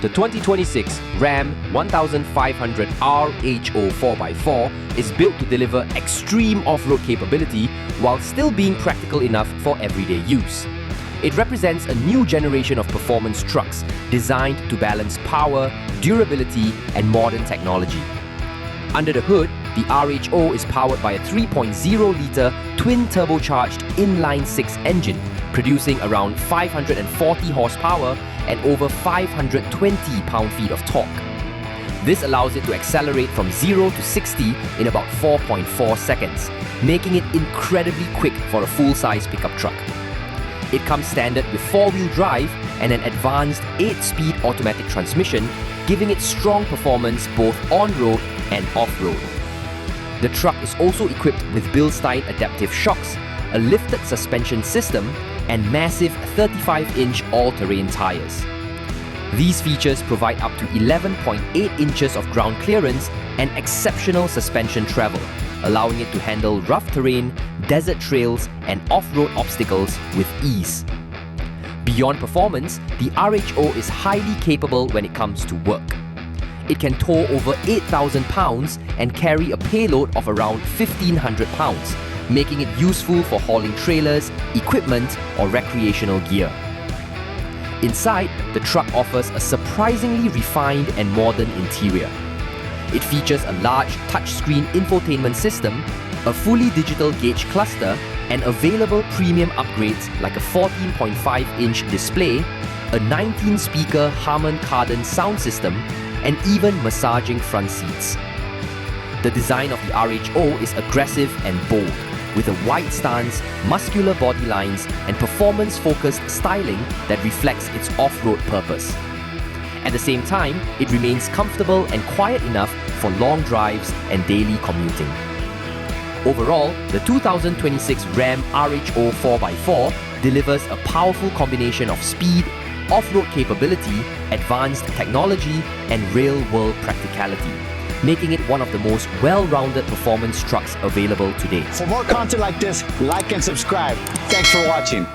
The 2026 Ram 1500 RHO 4x4 is built to deliver extreme off-road capability while still being practical enough for everyday use. It represents a new generation of performance trucks designed to balance power, durability, and modern technology. Under the hood, the RHO is powered by a 3.0-litre twin-turbocharged inline-6 engine, producing around 540 horsepower and over 520 pound-feet of torque. This allows it to accelerate from 0 to 60 in about 4.4 seconds, making it incredibly quick for a full-size pickup truck. It comes standard with 4-wheel drive and an advanced 8-speed automatic transmission, giving it strong performance both on-road and off-road. The truck is also equipped with Bilstein adaptive shocks, a lifted suspension system, and massive 35-inch all-terrain tires. These features provide up to 11.8 inches of ground clearance and exceptional suspension travel, allowing it to handle rough terrain, desert trails, and off-road obstacles with ease. Beyond performance, the RHO is highly capable when it comes to work. It can tow over 8,000 pounds and carry a payload of around 1,500 pounds, making it useful for hauling trailers, equipment, or recreational gear. Inside, the truck offers a surprisingly refined and modern interior. It features a large touchscreen infotainment system, a fully digital gauge cluster, and available premium upgrades like a 14.5-inch display, a 19-speaker Harman Kardon sound system, and even massaging front seats. The design of the RHO is aggressive and bold, with a wide stance, muscular body lines, and performance-focused styling that reflects its off-road purpose. At the same time, it remains comfortable and quiet enough for long drives and daily commuting. Overall, the 2026 Ram RHO 4x4 delivers a powerful combination of speed, off-road capability, advanced technology, and real-world practicality, making it one of the most well-rounded performance trucks available today. For more content like this, like and subscribe. Thanks for watching.